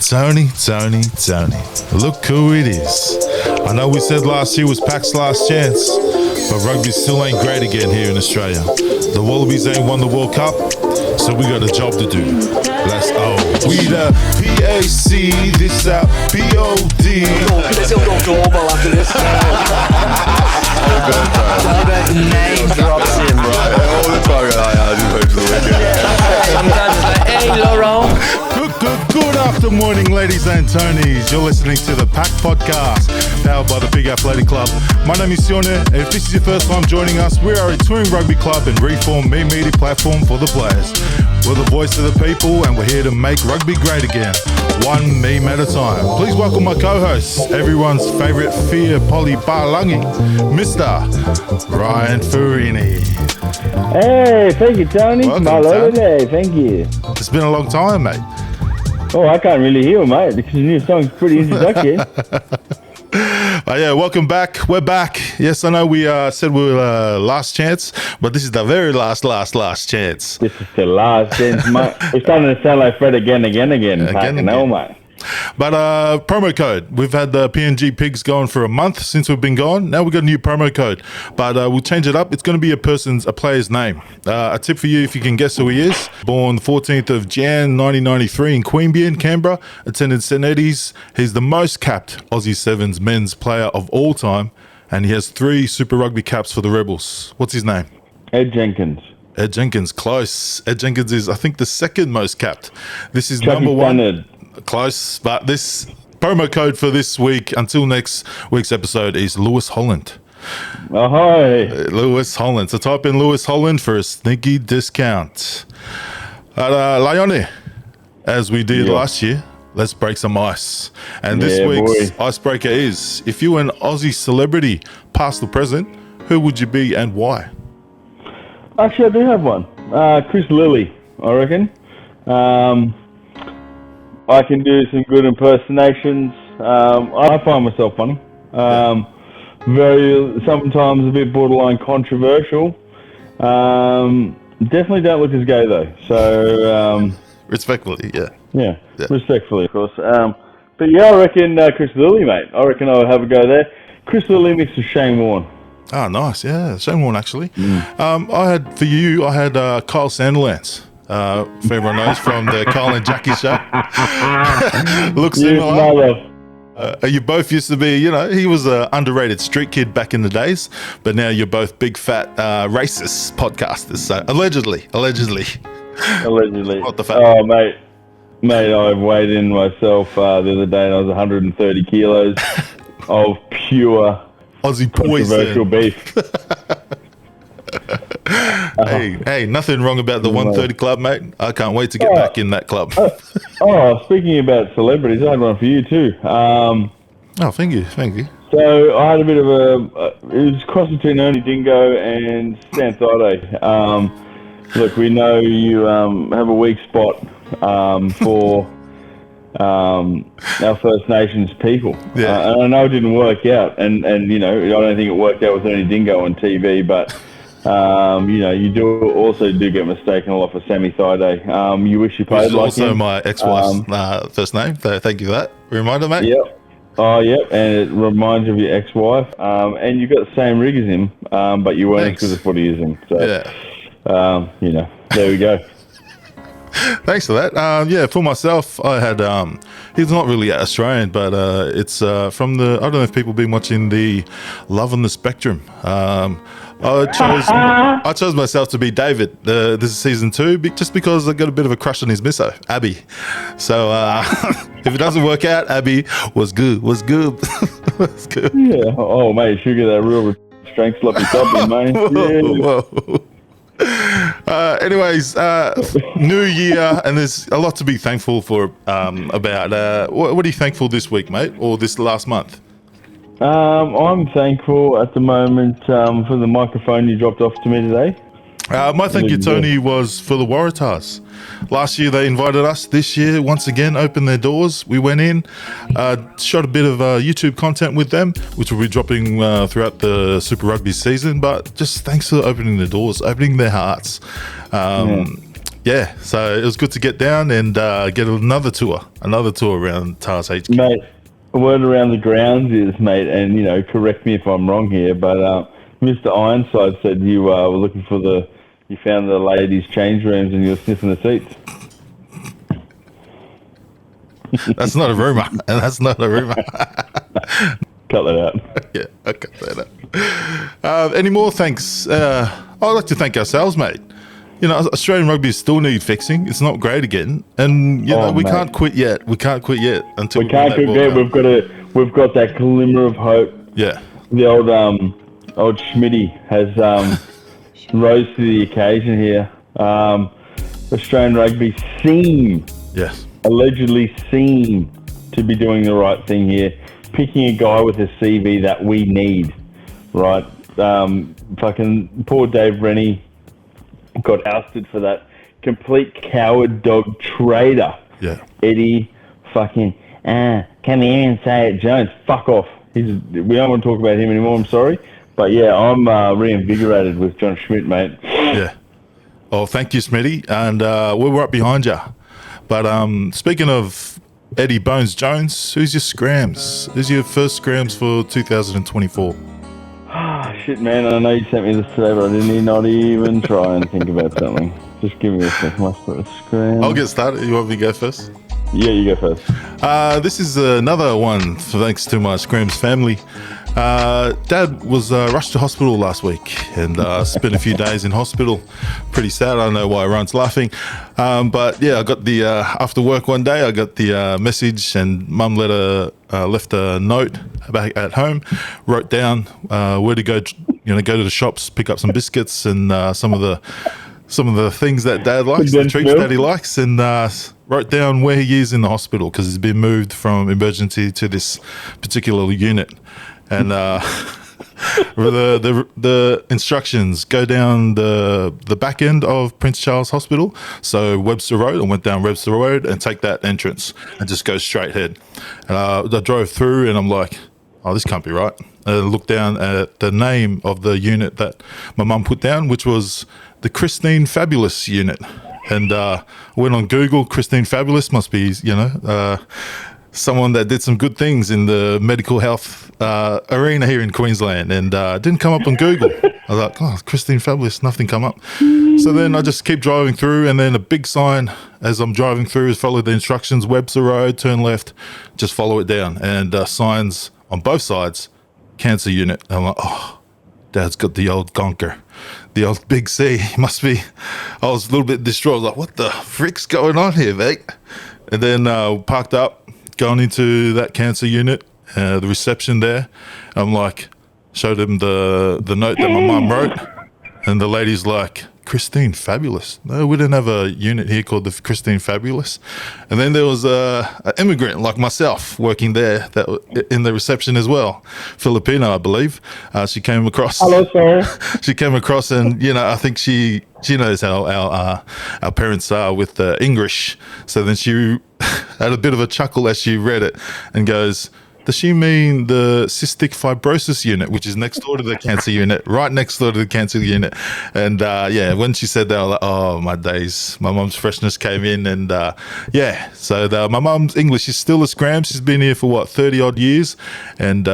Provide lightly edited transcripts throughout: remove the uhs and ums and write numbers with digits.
Tony. Look who it is. I know we said last year was PAC's last chance, but rugby still ain't great again here in Australia. The Wallabies ain't won the World Cup, so we got a job to do. We the PAC, this out POD. Let's go global after this. Name drops him, right? All the time, I just hope for the weekend. Sometimes it's like, hey, Laurent. Good after morning, ladies and Tonys. You're listening to the PAC podcast, powered by the Big Athletic Club. My name is Sione, and if this is your first time joining us, we are a touring rugby club and reformed media platform for the players. We're the voice of the people, and we're here to make rugby great again, one meme at a time. Please welcome my co-host, everyone's favourite Fia Polly Balangi, Mr. Ryan Furini. Hey, thank you, Tony. Welcome, My Tony. Day, thank you. It's been a long time, mate. Oh, I can't really hear, mate, because the new song's pretty introductory. Yeah, welcome back. We're back. Yes, I know we said we were last chance, but this is the very last chance. This is the last chance, mate. We're starting to sound like Fred again. Mate. But promo code. We've had the PNG Pigs going for a month since we've been gone. Now we've got a new promo code, but we'll change it up. It's going to be a player's name. A tip for you if you can guess who he is. Born the 14th of Jan 1993 in Queanbeyan, Canberra. Attended St Eddie's. He's the most capped Aussie Sevens men's player of all time, and he has 3 Super Rugby caps for the Rebels. What's his name? Ed Jenkins. Ed Jenkins, close. Ed Jenkins is, I think, the second most capped. This is Chucky number 1. Standard. Close, but this promo code for this week until next week's episode is Lewis Holland. Ahoy. Lewis Holland. So type in Lewis Holland for a sneaky discount. Leone, as we did last year, let's break some ice. And this week's icebreaker is, if you were an Aussie celebrity, past or present, who would you be and why? Actually, I do have one. Chris Lilly, I reckon. I can do some good impersonations. I find myself funny. Sometimes a bit borderline controversial. Definitely don't look as gay though. So Respectfully, yeah. Yeah, respectfully, of course. But yeah, I reckon Chris Lilly, mate. I reckon I'll have a go there. Chris Lilly mixed with Shane Warne. Oh, nice. Yeah, Shane Warne, actually. I had Kyle Sandilands. If everyone knows, from the Kyle and Jackie show. Looks similar. You both used to be, he was an underrated street kid back in the days, but now you're both big fat racist podcasters. So allegedly. What the fuck? Oh, mate, I weighed in myself the other day and I was 130 kilos of pure Aussie controversial poison. beef. Hey, nothing wrong about the 130 club, mate. I can't wait to get back in that club. Speaking about celebrities, I had one for you too. Thank you. So I had a bit of it was cross between Ernie Dingo and Stan Thaiday. Look, we know you have a weak spot for our First Nations people. Yeah. And I know it didn't work out, and I don't think it worked out with Ernie Dingo on TV, but you also do get mistaken a lot for Sammy Thaiday. You wish you played like also him. My ex-wife's first name. Thank you for that reminder, mate. Yep. Oh, yep. And it reminds you of your ex-wife. And you've got the same rig as him, but you weren't as good at footy as him. So, there we go. Thanks for that. For myself, I had, he's not really Australian, but it's from I don't know if people have been watching the Love on the Spectrum. I chose myself to be David. This is season 2, just because I got a bit of a crush on his misso, Abby. So if it doesn't work out, Abby was good. Was good. Yeah. Oh, mate, you get that real strength sloppy toppy, mate. Whoa. Anyways, new year, and there's a lot to be thankful for about. What are you thankful this week, mate, or this last month? I'm thankful at the moment for the microphone you dropped off to me today. My thank you, Tony, was for the Waratahs. Last year they invited us. This year, once again, opened their doors. We went in, shot a bit of YouTube content with them, which will be dropping throughout the Super Rugby season. But just thanks for opening the doors, opening their hearts. yeah, so it was good to get down and get another tour around TARS HQ. Mate, a word around the grounds is, mate, and, you know, correct me if I'm wrong here, but Mr. Ironside said you were looking for you found the ladies' change rooms and you were sniffing the seats. That's not a rumour. That's not a rumour. Cut that out. Yeah, I cut that out. Any more thanks? I'd like to thank ourselves, mate. You know, Australian rugby still need fixing. It's not great again, and you know we can't quit yet. We can't quit yet until we can't quit yet. We've got that glimmer of hope. Yeah. The old Schmitty has rose to the occasion here. Australian rugby allegedly seem to be doing the right thing here, picking a guy with a CV that we need, right? Fucking poor Dave Rennie got ousted for that complete coward dog traitor. Yeah. Eddie fucking, come here and say it, Jones. Fuck off. We don't want to talk about him anymore, I'm sorry. But yeah, I'm reinvigorated with John Schmidt, mate. Yeah. Oh, thank you, Smitty. And we're right behind you. But speaking of Eddie Bones Jones, who's your scrams? Who's your first scrams for 2024? Shit, man, I know you sent me this today, but I didn't not even try and think about something. Just give me a second. My first scram. I'll get started. You want me to go first? Yeah, you go first. This is another one thanks to my Scrams family. Dad was rushed to hospital last week and spent a few days in hospital. Pretty sad. I don't know why everyone's laughing. But yeah, I got the, after work one day, I got the message and Mum left a note back at home, wrote down where to go, go to the shops, pick up some biscuits and some of the things that Dad likes, the treats that he likes, and wrote down where he is in the hospital because he's been moved from emergency to this particular unit. And the instructions, go down the back end of Prince Charles Hospital, so Webster Road. I went down Webster Road and take that entrance and just go straight ahead. And I drove through and I'm like, oh, this can't be right. And I looked down at the name of the unit that my mum put down, which was the Christine Fabulous unit. And went on Google. Christine Fabulous must be, someone that did some good things in the medical health arena here in Queensland, and didn't come up on Google. I was like, oh, Christine Fabulous, nothing come up. So then I just keep driving through, and then a big sign as I'm driving through is follow the instructions, Webster Road, turn left, just follow it down. And signs on both sides, cancer unit. And I'm like, oh, Dad's got the old gonker, the old big C. Must be. I was a little bit distraught. I was like, what the frick's going on here, mate? And then parked up, going into that cancer unit, the reception there. I'm like, showed him the note that my mum wrote, and the lady's like, Christine Fabulous. No, we didn't have a unit here called the Christine Fabulous. And then there was an immigrant like myself working there that in the reception as well, Filipino, I believe. She came across. Hello, sir. She came across, and I think she knows how our parents are with English. So then she had a bit of a chuckle as she read it and goes, does she mean the cystic fibrosis unit, which is next door to the cancer unit, right next door to the cancer unit? And when she said that, I was like, oh, my days. My mum's freshness came in, and so my mum's English is still a scram. She's been here for 30 odd years. And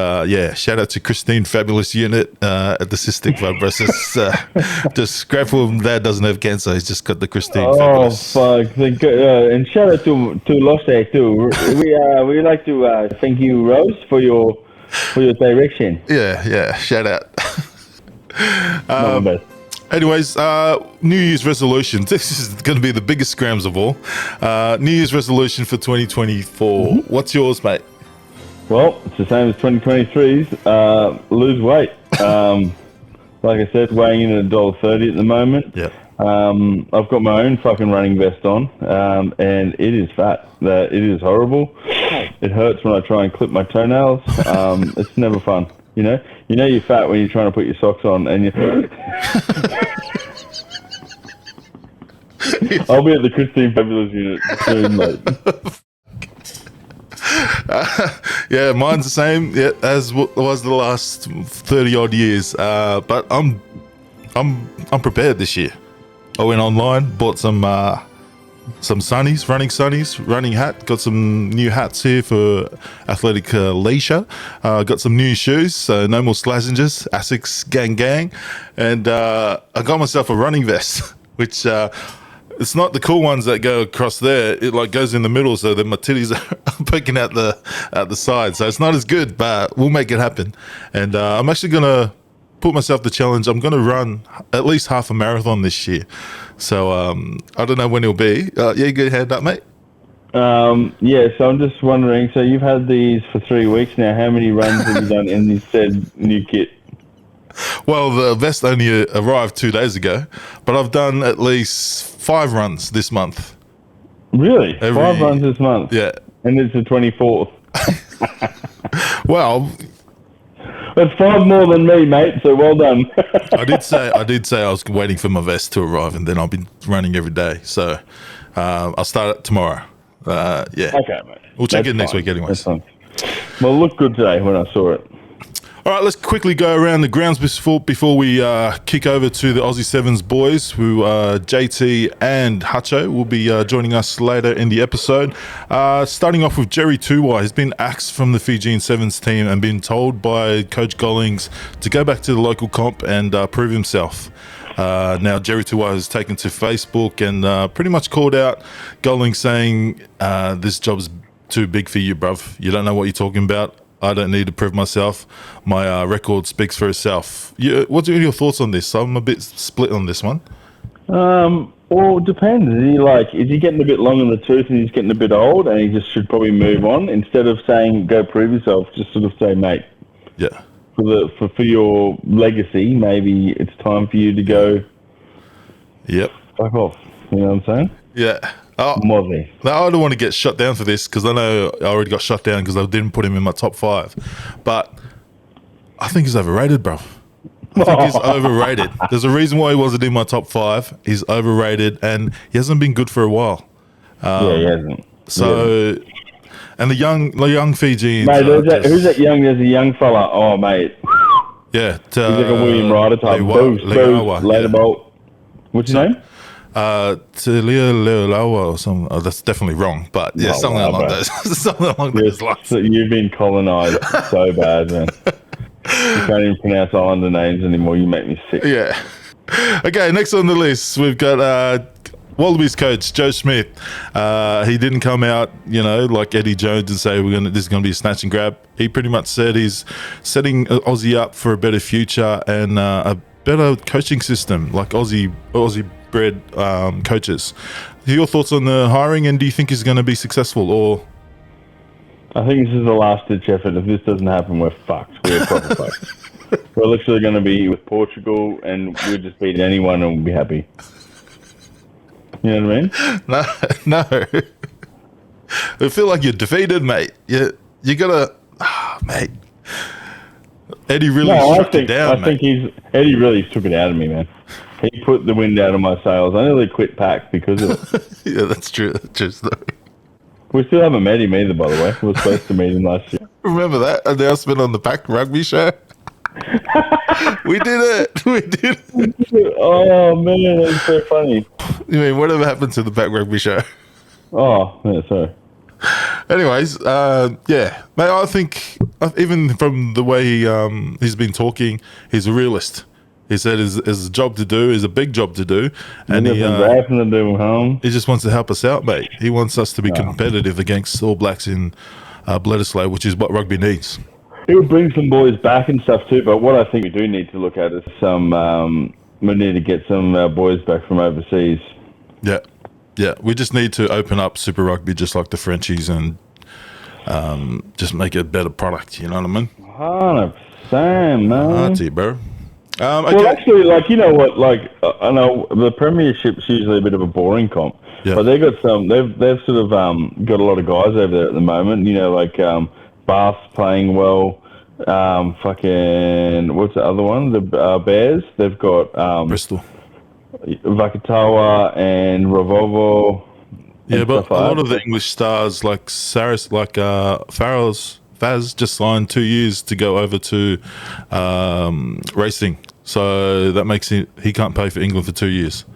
shout out to Christine Fabulous unit at the cystic fibrosis. Just grateful Dad doesn't have cancer. He's just got the Christine Fabulous. Oh, fuck. And shout out to Losse too. We like to thank you, for your direction. Yeah, shout out. Anyways, New Year's resolution. This is going to be the biggest scrams of all. New Year's resolution for 2024. Mm-hmm. What's yours, mate? Well, it's the same as 2023's. Lose weight. Like I said, weighing in at $1.30 at the moment. Yeah. I've got my own fucking running vest on, and it is fat. It is horrible. It hurts when I try and clip my toenails. It's never fun. You know you're fat when you're trying to put your socks on, and you. I'll be at the Christine Fabulous unit soon, mate. Yeah, mine's the same. Yeah, as was the last 30 odd years. But I'm prepared this year. I went online, bought some sunnies, running hat. Got some new hats here for athletic leisure. Got some new shoes, so no more Slazengers, Asics gang. And I got myself a running vest, which it's not the cool ones that go across there. It like goes in the middle, so that my titties are poking out the side. So it's not as good, but we'll make it happen. And I'm actually gonna put myself the challenge. I'm gonna run at least half a marathon this year. So I don't know when it'll be. Yeah, good hand up, mate. Yeah, so I'm just wondering, so you've had these for 3 weeks now. How many runs have you done in this said new kit? Well, the vest only arrived 2 days ago, but I've done at least 5 runs this month. Really? 5 runs this month? Yeah. And it's the 24th. Well, that's 5 more than me, mate, so well done. I did say I was waiting for my vest to arrive, and then I'll be running every day. So I'll start it tomorrow. Yeah. Okay, mate. We'll check That's in next fine. week anyways. That's fine. Well, it looked good today when I saw it. All right, let's quickly go around the grounds before we kick over to the Aussie Sevens boys, who JT and Hutcho will be joining us later in the episode. Starting off with Jerry Tuwai. He's been axed from the Fijian Sevens team and been told by Coach Gollings to go back to the local comp and prove himself. Now, Jerry Tuwai has taken to Facebook and pretty much called out Gollings, saying, this job's too big for you, bruv. You don't know what you're talking about. I don't need to prove myself. My record speaks for itself. What's your thoughts on this? I'm a bit split on this one. Well, it depends. Is he getting a bit long in the tooth and he's getting a bit old and he just should probably move on instead of saying, go prove yourself, just sort of say, mate. Yeah. For your legacy, maybe it's time for you to go. Yep. Fuck off. You know what I'm saying? Yeah. Oh, Mozzie. now I don't want to get shut down for this because I know I already got shut down because I didn't put him in my top 5. But I think he's overrated, bro. I think he's overrated. There's a reason why he wasn't in my top 5. He's overrated and he hasn't been good for a while. Yeah, he hasn't. So, and the young Fijians. Mate, who's that young? There's a young fella. Oh, mate. Yeah. He's like a William Ryder type. Later bolt. What's his name? Talia Leolawa or something. Oh, that's definitely wrong, but yeah, something along those. Something along those lines. So you've been colonised so bad, man. You can't even pronounce Islander names anymore. You make me sick. Yeah. Okay, next on the list, we've got Wallabies coach Joe Smith. He didn't come out, like Eddie Jones and say this is gonna be a snatch and grab. He pretty much said he's setting Aussie up for a better future and a better coaching system, like Aussie bred coaches. Your thoughts on the hiring, and do you think he's going to be successful? Or I think this is the last ditch effort. If this doesn't happen, we're fucked. We're proper fucked. We're literally going to be with Portugal, and we'll just beat anyone, and we'll be happy. You know what I mean? No. I feel like you're defeated, mate. You gotta, mate. Eddie really struck it down, I think Eddie really took it out of me, man. He put the wind out of my sails. I nearly quit PAC because of it. Yeah, that's true. That's true. We still haven't met him either, by the way. We were supposed to meet him last year. Remember that announcement on the PAC rugby show? We did it. Oh, man, that's so funny. You mean, whatever happened to the PAC rugby show? Oh, yeah, sorry. Anyways, yeah, mate, I think even from the way he's been talking, he's a realist. He said his a job to do, is a big job to do, and he just wants to help us out, mate. He wants us to be competitive against All Blacks in Bledisloe, which is what rugby needs. It would bring some boys back and stuff too, but what I think we do need to look at is we need to get some boys back from overseas. Yeah, we just need to open up Super Rugby just like the Frenchies and just make it a better product, you know what I mean? 100%, man. Hearty, bro. Okay. Well, actually, I know the Premiership's usually a bit of a boring comp, but they've got they've sort of got a lot of guys over there at the moment, Bath's playing well, fucking, what's the other one? The Bears, they've got Bristol. Vakatawa and Ravovo. Yeah, but a lot of the English stars like Saris, like Faz just signed 2 years to go over to racing. So that makes he can't play for England for 2 years.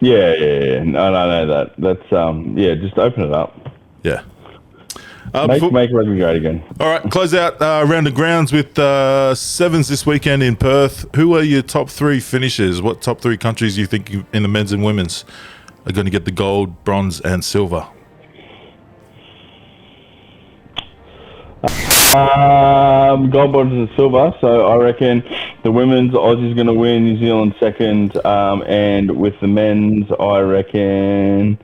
Yeah. No, I know that. That's just open it up. Yeah. Make rugby great again. All right, close out round of grounds with sevens this weekend in Perth. Who are your top 3 finishers? What top 3 countries do you think in the men's and women's are going to get the gold, bronze, and silver? Gold, bronze, and silver. So I reckon the women's Aussie's going to win, New Zealand second, and with the men's, I reckon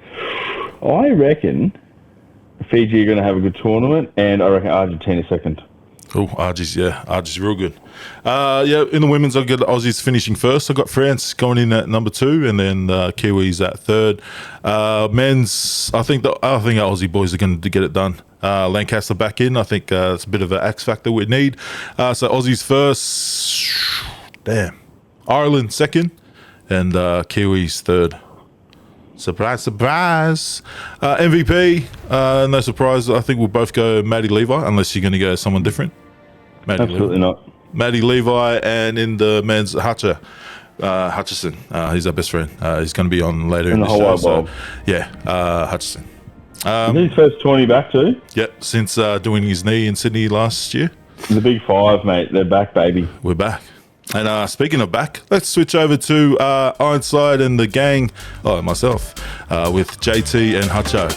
Fiji are going to have a good tournament, and I reckon Argentina second. Oh, Argie's real good. In the women's, I've got the Aussies finishing first. I've got France going in at number 2, and then Kiwis at 3rd. Men's, I think our Aussie boys are going to get it done. Lancaster back in. I think it's a bit of an X factor we need. So Aussies first. Damn. Ireland second, and Kiwis 3rd. Surprise, surprise. MVP, no surprise. I think we'll both go Maddie Levi, unless you're going to go someone different. Absolutely not. Maddie Levi, and in the men's, Hutcho. Hutchinson. He's our best friend. He's going to be on later in the show. So, Hutchinson. Is his first 20 back too? Yeah, since doing his knee in Sydney last year. The big 5, mate. They're back, baby. We're back. And speaking of back, let's switch over to Ironside and the gang, myself, with JT and Hutcho.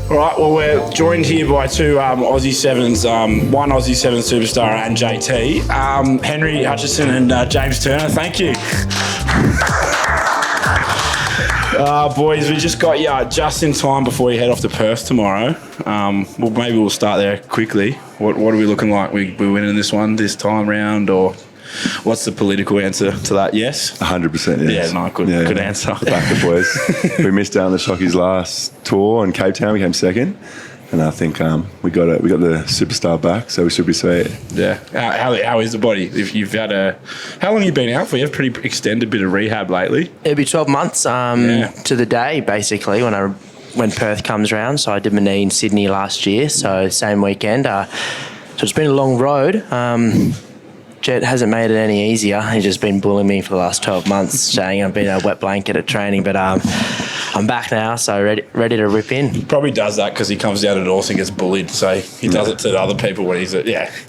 All right, well, we're joined here by 2 Aussie Sevens, one Aussie Seven superstar and JT, Henry Hutchinson and James Turner. Thank you. Boys, we just got you just in time before you head off to Perth tomorrow. Maybe we'll start there quickly. What are we looking like? We winning this one this time round, or what's the political answer to that? Yes? 100% yes. Yeah, no, good answer. Back the boys. We missed out on the Shockies last tour in Cape Town. We came second. And I think we got the superstar back, so we should be sweet. Yeah. How is the body? If you've had how long have you been out for? You have a pretty extended bit of rehab lately. It'll be 12 months to the day, basically, when Perth comes round. So I did my knee in Sydney last year, so same weekend. So it's been a long road. Jet hasn't made it any easier. He's just been bullying me for the last 12 months, saying I've been a wet blanket at training. But I'm back now, so ready to rip in. He probably does that because he comes down to North and gets bullied. So he does it to other people when he's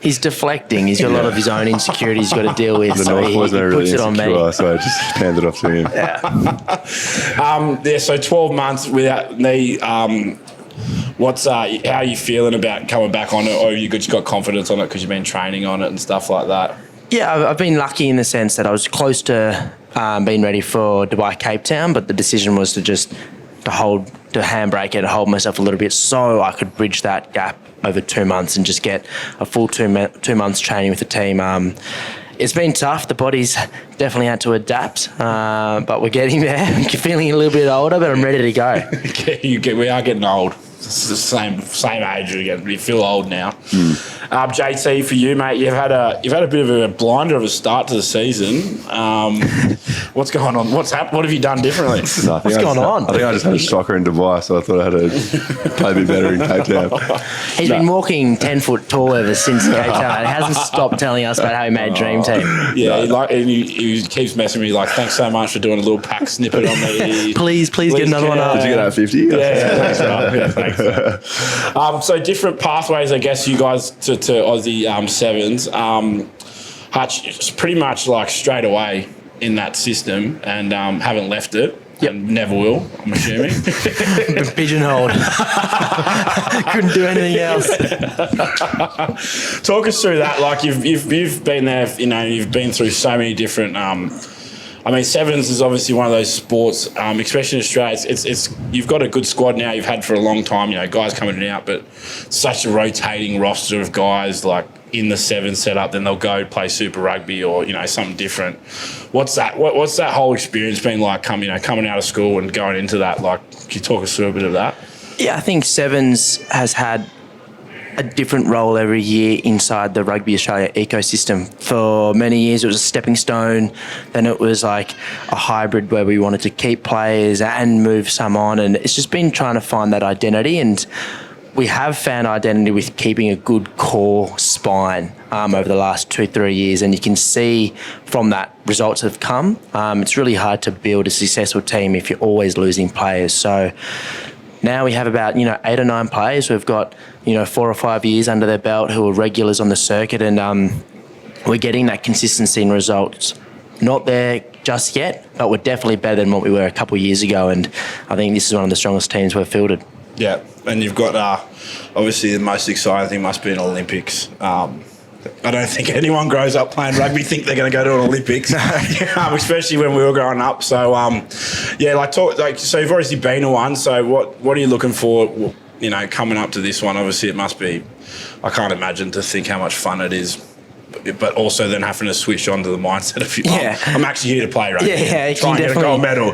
He's deflecting. He's got a lot of his own insecurities he's got to deal with. So he puts really it on me. So I just handed it off to him. So 12 months without knee. How are you feeling about coming back on it, or you just got confidence on it because you've been training on it and stuff like that? Yeah, I've been lucky in the sense that I was close to being ready for Dubai Cape Town, but the decision was to handbrake it and hold myself a little bit so I could bridge that gap over 2 months and just get a full 2 months training with the team. It's been tough. The body's definitely had to adapt, but we're getting there. I'm feeling a little bit older, but I'm ready to go. We are getting old. It's the same age again. We feel old now. JT, for you, mate, you've had a bit of a blinder of a start to the season. What's going on? What have you done differently? What's going on? I think I just had a shocker in Dubai, so I thought I had to play a bit better in Cape Town. He's been walking 10 foot tall ever since Cape Town. He hasn't stopped telling us about how he made Dream Team. Yeah, he keeps messaging me like, thanks so much for doing a little PAC snippet on me. Please get another one up. Did you get that 50? Yeah, thanks. So different pathways, I guess, you guys to Aussie Sevens. Hutch, it's pretty much like straight away in that system and haven't left it. Yep. And never will, I'm assuming. Pigeonholed. Couldn't do anything else. Talk us through that. Like you've been there, you've been through so many different. Sevens is obviously one of those sports, especially in Australia. It's you've got a good squad now. You've had for a long time. Guys coming in and out, but such a rotating roster of guys like in the seven setup. Then they'll go play Super Rugby or something different. What's that whole experience been like? Coming out of school and going into that. Like, can you talk us through a bit of that? Yeah, I think Sevens has had a different role every year inside the Rugby Australia ecosystem. For many years it was a stepping stone, then it was like a hybrid where we wanted to keep players and move some on, and it's just been trying to find that identity. And we have found identity with keeping a good core spine over the last 2-3 years, and you can see from that results have come. It's really hard to build a successful team if you're always losing players. So now we have about 8 or 9 players who've got 4 or 5 years under their belt who are regulars on the circuit, and we're getting that consistency in results. Not there just yet, but we're definitely better than what we were a couple of years ago, and I think this is one of the strongest teams we've fielded. Yeah, and you've got obviously the most exciting thing must be an Olympics. I don't think anyone grows up playing rugby think they're going to go to an Olympics, especially when we were growing up. So so you've obviously been to one. So what are you looking for? Coming up to this one, obviously it must be. I can't imagine to think how much fun it is. But also then having to switch on to the mindset of I'm actually here to play rugby. Yeah, try and get a gold medal.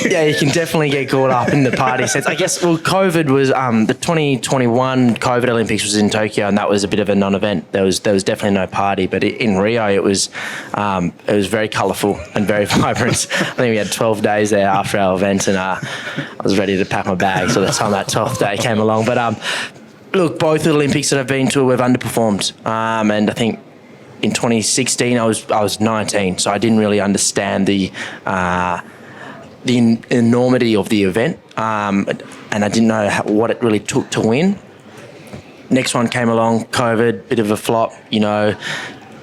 Yeah, you can definitely get caught up in the party sense. I guess, COVID was the 2021 COVID Olympics was in Tokyo, and that was a bit of a non-event. There was definitely no party, but in Rio it was very colourful and very vibrant. I think we had 12 days there after our event, and I was ready to pack my bags by the time that 12th day came along. But look, both the Olympics that I've been to, we've underperformed, and I think. In 2016, I was 19, so I didn't really understand the enormity of the event, and I didn't know what it really took to win. Next one came along, COVID, bit of a flop. No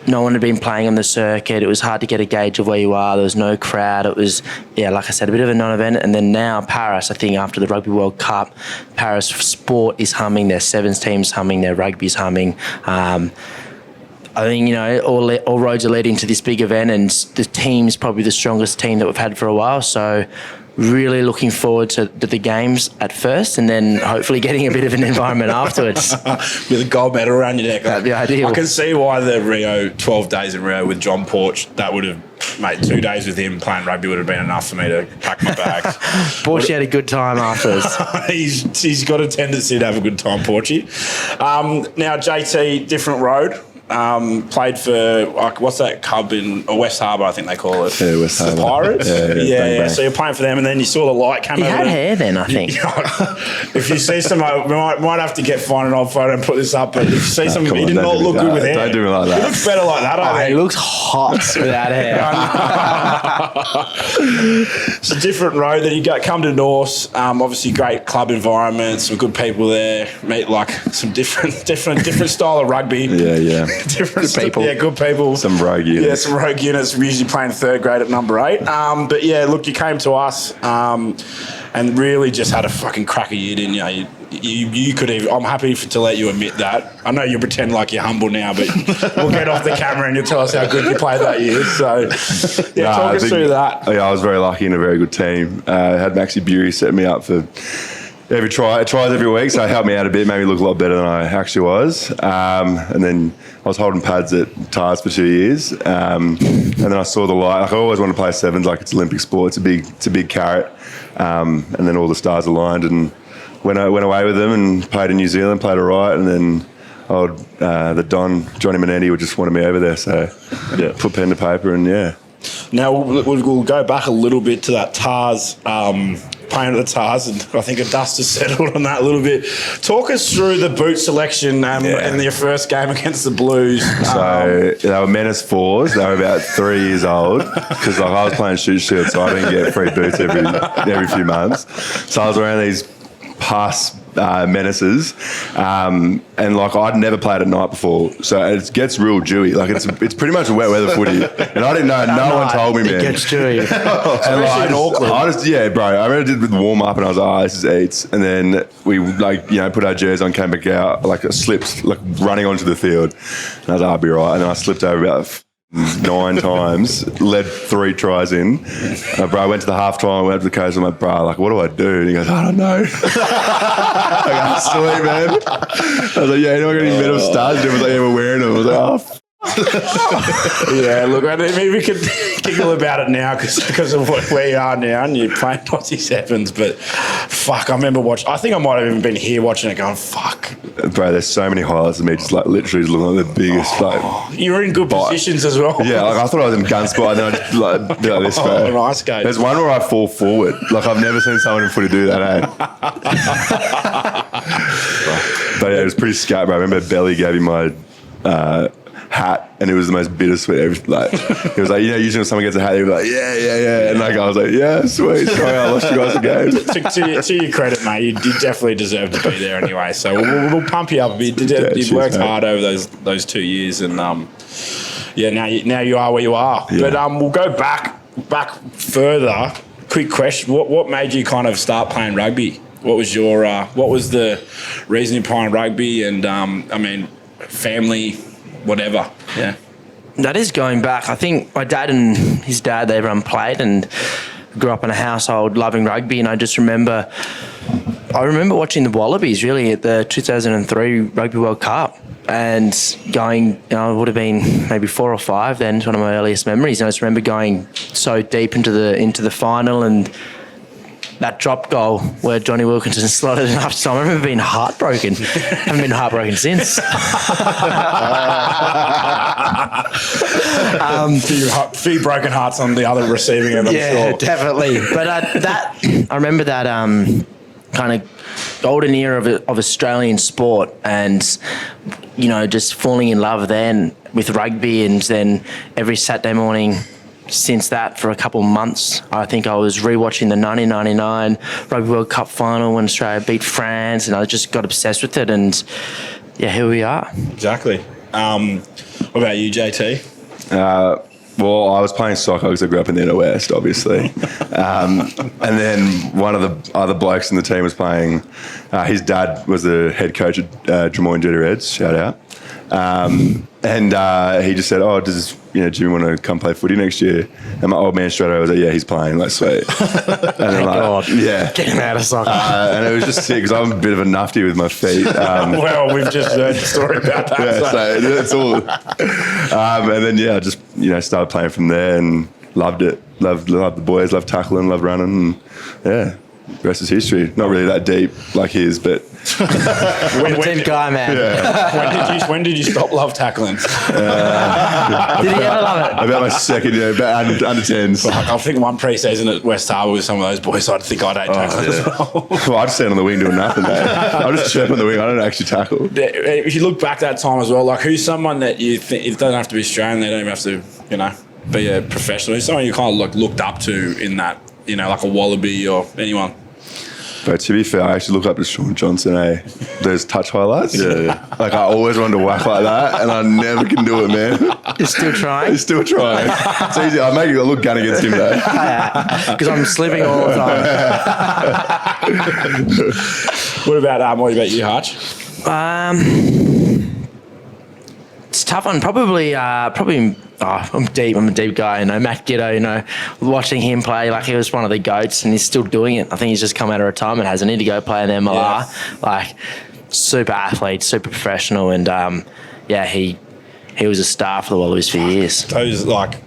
one had been playing on the circuit. It was hard to get a gauge of where you are. There was no crowd. It was, like I said, a bit of a non-event. And then now Paris, I think after the Rugby World Cup, Paris sport is humming. Their sevens team's humming. Their rugby's humming. I think, all roads are leading to this big event, and the team's probably the strongest team that we've had for a while. So really looking forward to the games at first, and then hopefully getting a bit of an environment afterwards. With a gold medal around your neck. That'd be ideal. I can see why the 12 days in Rio with John Porch, that would have, 2 days with him playing rugby would have been enough for me to pack my bags. Porchy had a good time afterwards. he's got a tendency to have a good time, Porchy. Now, JT, different road. Played for what's that club in West Harbour, I think they call it. Yeah, West Harbour. The Pirates. Bang, bang. So you're playing for them, and then you saw the light come over. He had hair then, I think. If you see some, we might have to find an old photo and put this up. But if you see some, he did not look good with hair. Don't do it like that. He looks better like that. I think He looks hot without hair. It's a different road. Then you come to Norse. Obviously, great club environment, some good people there. Meet some different style of rugby. Yeah. Different good people. Yeah, good people. Some rogue units. Yeah, some rogue units. We're usually playing third grade at number 8. But yeah, look, you came to us and really just had a fucking cracker year, didn't you? You could even. I'm happy to let you admit that. I know you pretend like you're humble now, but we'll get off the camera and you'll tell us how good you played that year. So, talk us through that. Yeah, I was very lucky in a very good team. Had Maxi Bury set me up for tries every week, so it helped me out a bit, made me look a lot better than I actually was. And then I was holding pads at TARS for 2 years, and then I saw the light. Like, I always wanted to play sevens, like it's Olympic sport. It's a big carrot. And then all the stars aligned, and went away with them and played in New Zealand, played all right, and then the Don, Johnny Manetti, just wanted me over there, so put pen to paper, and Now we'll go back a little bit to that TARS, playing at the TARS, and I think a dust has settled on that a little bit. Talk us through the boot selection in your first game against the Blues. So they were menace 4s. They were about 3 years old, because I was playing shoot shield, so I didn't get free boots every few months. So I was wearing these pass menaces, and I'd never played at night before, so it gets real dewy. It's pretty much a wet weather footy, and I didn't know. No one told me, man. It gets dewy. Especially in Auckland. I just bro. I remember I did the warm up, and I was like, this is eats. And then we put our jerseys on, came back out, slipped, running onto the field, and I was like, I'll be right. And then I slipped over about 9 times, led 3 tries in. Bro, I went to the half time, went up to the coach, I'm like, bro, what do I do? And he goes, I don't know. I go, sweet, man. I was like, yeah, anyone got any metal stars? He was like, yeah, we're wearing them. I was like, yeah, look, I mean, we could giggle about it now because of where you are now, and you're playing Aussie sevens, but fuck, I remember watching. I think I might have even been here watching it, going, fuck, bro. There's so many highlights of me just literally just looking like the biggest. You were in good positions as well. Yeah, I thought I was in gun spot, and then I just did like this, bro. Nice game. There's one where I fall forward. I've never seen someone in footy do that. But yeah, it was pretty scary. I remember Belly gave me my hat, and it was the most bittersweet. Like, it was like, usually when someone gets a hat, they're like, yeah. And like, I was like, yeah, sweet. Sorry, I lost you guys again. To your credit, mate, you definitely deserve to be there anyway. So we'll pump you up a bit. You've worked hard over those 2 years, and now you are where you are. Yeah. But we'll go back further. Quick question: What made you kind of start playing rugby? What was the reasoning behind rugby? And family, whatever. Yeah. That is going back. I think my dad and his dad, they played and grew up in a household loving rugby. And I remember watching the Wallabies really at the 2003 Rugby World Cup and going, I would have been maybe 4 or 5 then. It's one of my earliest memories. And I just remember going so deep into the final and that drop goal where Johnny Wilkinson slotted it up. So I remember being heartbroken. Haven't been heartbroken since. Few broken hearts on the other receiving end, I'm sure. Yeah, definitely. But I remember that kind of golden era of Australian sport, and just falling in love then with rugby, and then every Saturday morning since that for a couple of months, I think I was rewatching the 1999 Rugby World Cup final when Australia beat France, and I just got obsessed with it, and here we are. Exactly. What about you, JT? Well, I was playing soccer because I grew up in the inner west, obviously. And then one of the other blokes in the team was playing. His dad was the head coach at Drummoyne Junior Reds, shout out. And he just said, does Jimmy want to come play footy next year? And my old man straight away was like, yeah, he's playing, like, sweet. And then, God. Yeah. Get him out of soccer. And it was just sick because I'm a bit of a nufty with my feet. Well, we've just heard the story about that. Yeah, so that's all. And then, I just, started playing from there and loved it. Loved the boys, loved tackling, loved running. And, the rest is history. Not really that deep like his, but... Team guy, man. Yeah. When did you stop love tackling? Did he ever love it? About my second year, about under 10s. I think one pre-season at West Harbour with some of those boys, I'd think I'd tackle as well. Well, I just stand on the wing doing nothing, mate. I just chirp on the wing. I don't actually tackle. If you look back that time as well, like who's someone that you think, it doesn't have to be Australian, they don't even have to, be a professional. Who's someone you kind of looked up to in that, like a Wallaby or anyone? But to be fair, I actually look up to Sean Johnson, Those touch highlights. Yeah. Like, I always wanted to whack like that, and I never can do it, man. You're still trying? You're still trying. It's easy. I make it look gun against him, though. Because I'm slipping all the time. What about you, Hutch? It's a tough one. Probably. I'm deep. I'm a deep guy. Matt Giddo. Watching him play, like he was one of the goats, and he's still doing it. I think he's just come out of retirement, hasn't he, to go play in the MLR. Yeah. Like, super athlete, super professional, and he was a star for the Wallabies for years. Those I've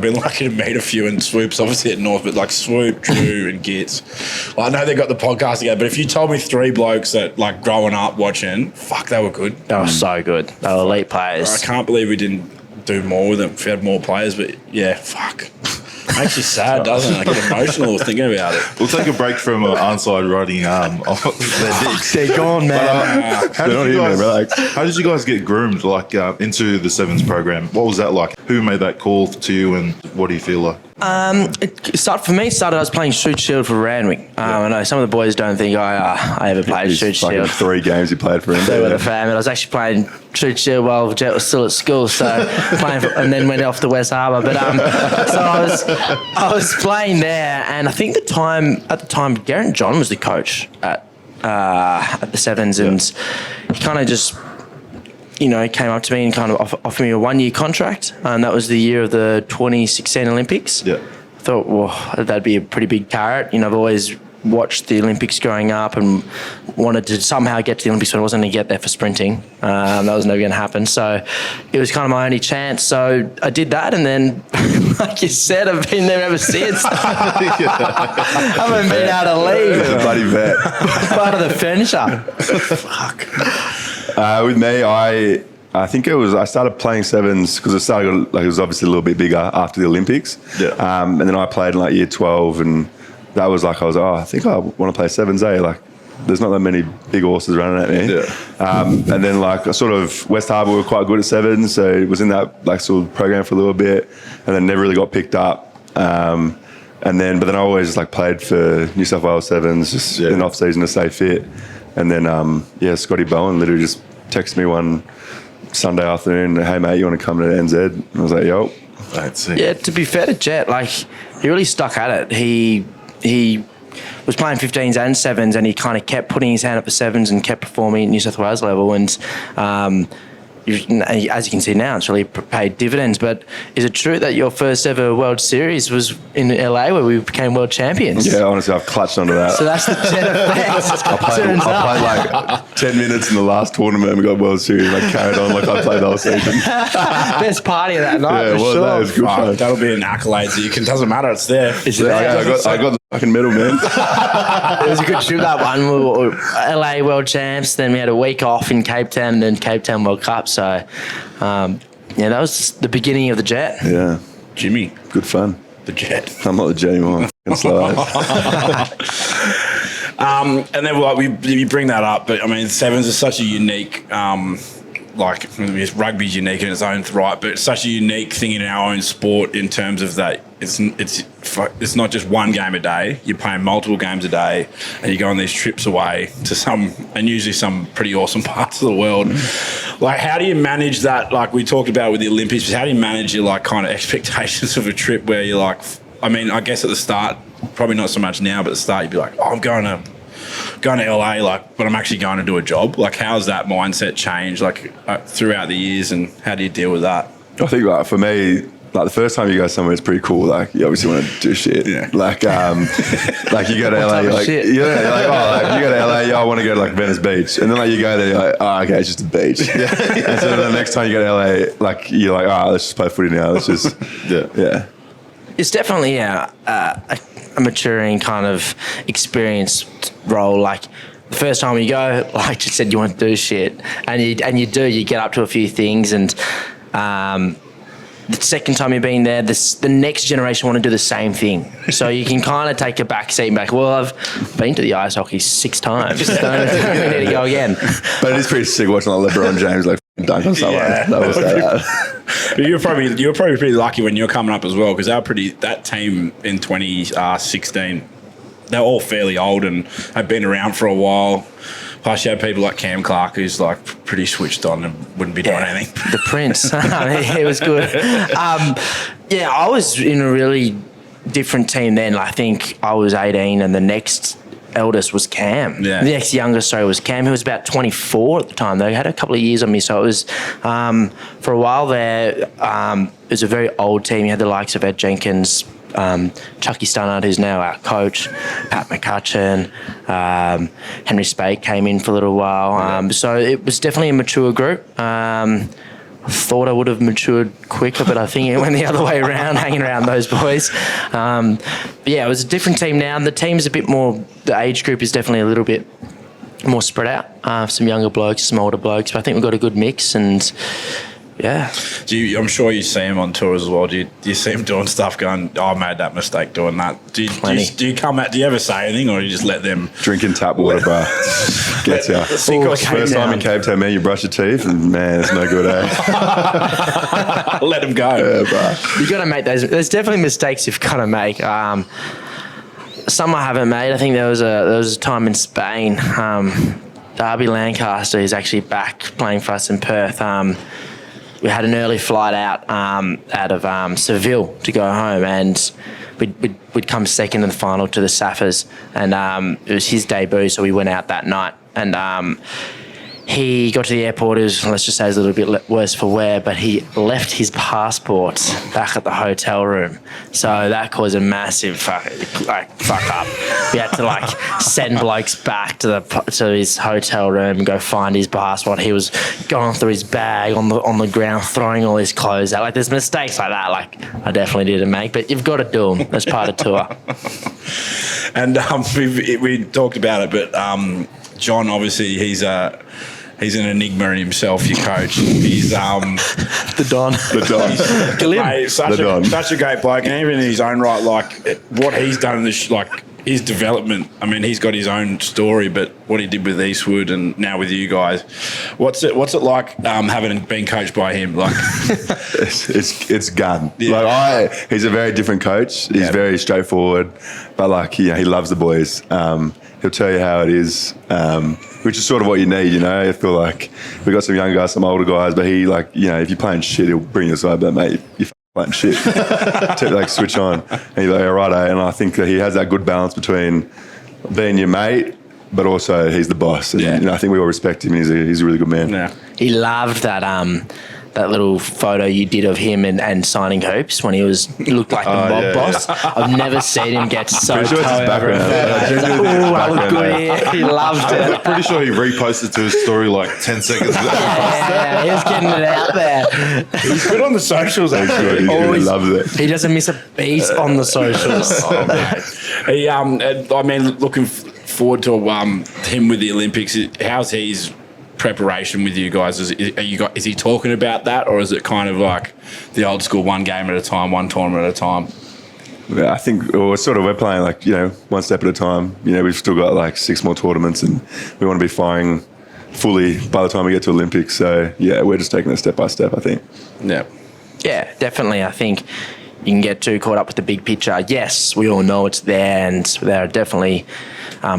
been lucky to meet a few in Swoops, obviously at North, but like Swoop, Drew, and Gitz. Well, I know they got the podcast together, but if you told me 3 blokes that like growing up watching, they were good. They were so good. They were elite players. I can't believe we didn't do more with them if we had more players, but makes you sad, doesn't it? I get emotional thinking about it. We'll take a break from onside riding their dicks. They're gone, man. How did you guys get groomed into the Sevens program? What was that like? Who made that call to you, and what do you feel like? For me, I was playing Shoot Shield for Randwick. I know some of the boys don't think I ever played Shoot Shield. 3 games he played for him. They were the fan, but I was actually playing Shoot Shield while Jet was still at school, so and then went off to West Harbour. But so I was playing there, and I think at the time, Garrett John was the coach at the Sevens, and he kind of just came up to me and kind of offered me a 1-year contract, and that was the year of the 2016 Olympics. Yeah. I thought, well, that'd be a pretty big carrot. I've always watched the Olympics growing up and wanted to somehow get to the Olympics, but I wasn't going to get there for sprinting. That was never going to happen. So it was kind of my only chance. So I did that, and then, like you said, I've been there ever since. I haven't been able to leave. He's a bloody vet. Part of the furniture. Fuck. With me, I think I started playing Sevens because it was obviously a little bit bigger after the Olympics. Yeah. And then I played in year 12, and that was I was I think I want to play Sevens, Like, there's not that many big horses running at me. Yeah. And then like sort of West Harbour were quite good at sevens, so it was in that like sort of program for a little bit, and then never really got picked up. But then I always like played for New South Wales sevens just in off season to stay fit. And then Scotty Bowen literally just texted me one Sunday afternoon, hey mate, you want to come to NZ? And I was like, yo. That's it. Yeah, to be fair to Jet, like he really stuck at it. He was playing 15s and 7s, and he kind of kept putting his hand up for 7s and kept performing at New South Wales level. And as you can see now, it's really paid dividends. But is it true that your first ever World Series was in LA where we became world champions? Yeah, honestly, I've clutched onto that. So that's the Jet effect. I played like 10 minutes in the last tournament and we got World Series, and I carried on like I played the whole season. Best party of that night, for sure. That was good fun. That'll be an accolade that you can, doesn't matter, it's there. I got the fucking medal, man. It was a good trip, that one. We were LA World Champs, then we had a week off in Cape Town, and then Cape Town World Cup. So, that was the beginning of the Jet. Yeah. Jimmy. Good fun. The Jet. I'm not the Jet anymore. I'm slow. And then like we bring that up, but I mean, sevens is such a unique, rugby's unique in its own right, but it's such a unique thing in our own sport in terms of that it's not just one game a day. You're playing multiple games a day, and you go on these trips away to usually some pretty awesome parts of the world. Like, how do you manage that? Like we talked about with the Olympics, but how do you manage your like kind of expectations of a trip where you're like, I mean, I guess at the start, probably not so much now, but at the start you'd be like, oh, I'm going to LA, like, but I'm actually going to do a job. Like, how's that mindset changed, like, throughout the years, and how do you deal with that? I think, like, for me, like, the first time you go somewhere, it's pretty cool. Like, you obviously want to do shit. Yeah. Like, like you go to LA, you're like, you go to LA, I want to go to, like, Venice Beach. And then, like, you go there, you're like, oh, okay, it's just a beach. Yeah. And so the next time you go to LA, like, you're like, oh, let's just play footy now. Let's just, yeah. It's definitely a maturing kind of experienced role. Like the first time you go, like you said, you want to do shit, and you get up to a few things, and the second time you've been there, the next generation want to do the same thing. So you can kind of take a back seat and be like, well, I've been to the ice hockey 6 times. Don't need to go again. But it is pretty sick watching like LeBron James like dunk on someone. You were probably pretty lucky when you were coming up as well, because that team in 2016, they're all fairly old and have been around for a while. Plus, you had people like Cam Clark, who's like pretty switched on and wouldn't be doing anything. The Prince, he was good. I was in a really different team then. I think I was 18, and the next eldest was Cam. Yeah. The next youngest, was Cam, who was about 24 at the time. They had a couple of years on me, so it was for a while there. It was a very old team. You had the likes of Ed Jenkins, Chucky Stunnard, who's now our coach, Pat McCutcheon, Henry Spake came in for a little while. So it was definitely a mature group. I thought I would have matured quicker, but I think it went the other way around, hanging around those boys. But yeah, it was a different team now, and the team's a bit more, the age group is definitely a little bit more spread out. Some younger blokes, some older blokes, but I think we've got a good mix, and yeah. I'm sure you see him on tours as well. Do you see him doing stuff going, oh, I made that mistake doing that? Do you ever say anything, or do you just let them... Drinking tap water, bro. Gets ya. First time in Cape Town, man, you brush your teeth, and man, it's no good, eh? Let them go. Yeah, bro. You got to make those... There's definitely mistakes you've got to make. Some I haven't made. I think there was a time in Spain. Darby Lancaster is actually back playing for us in Perth. We had an early flight out of Seville to go home, and we'd come second in the final to the Saffers, and it was his debut, so we went out that night, and he got to the airport. It was, let's just say, it was a little bit worse for wear, but he left his passport back at the hotel room. So that caused a massive fuck up. We had to send blokes back to his hotel room and go find his passport. He was going through his bag on the ground, throwing all his clothes out. There's mistakes like that. I definitely didn't make, but you've got to do them as part of the tour. And we talked about it, but John, obviously, he's an enigma in himself, your coach. He's the Don. Mate, such a great bloke, and even in his own right, what he's done in this, his development. I mean, he's got his own story, but what he did with Eastwood and now with you guys, what's it like having been coached by him? Like, it's gun. Yeah. Like he's a very different coach. He's very straightforward, but like he loves the boys. He'll tell you how it is, which is sort of what you need. You know, I feel like we got some young guys, some older guys, but he like if you're playing shit, he'll bring you aside. But mate, you're playing shit, like switch on, and you're like, all right, and I think that he has that good balance between being your mate, but also he's the boss. And, I think we all respect him. And he's a really good man. yeah. He loved that that little photo you did of him and signing hoops when he looked like the mob boss. I've never seen him get so Pretty sure it's his background. I look good here. He loved it. I'm pretty sure he reposted to his story like 10 seconds ago. Yeah, he was getting it out there. He's good on the socials, He's actually. good. He Always- loves it. He doesn't miss a beat on the socials. He, I mean, looking forward to him with the Olympics. How's his preparation with you guys? Is he talking about that, or is it kind of like the old school, one game at a time, one tournament at a time? Yeah, I think we're playing like one step at a time. We've still got like 6 more tournaments, and we want to be firing fully by the time we get to Olympics. So yeah, we're just taking it step by step, I think. Yeah. Yeah, definitely. I think you can get too caught up with the big picture. Yes, we all know it's there, and there are definitely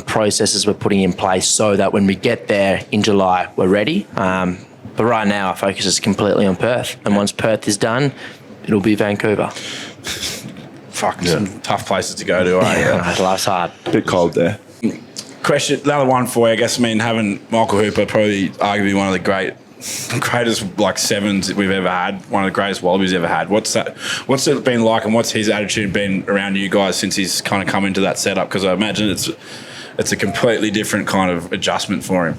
processes we're putting in place so that when we get there in July, we're ready. But right now, our focus is completely on Perth. And once Perth is done, it'll be Vancouver. Some tough places to go to, Life's hard. Bit cold there. Question, another one for you. I guess, having Michael Hooper, probably arguably one of the greatest like sevens we've ever had, one of the greatest Wallabies ever had. What's it been like, and what's his attitude been around you guys since he's kind of come into that setup? Because I imagine it's a completely different kind of adjustment for him.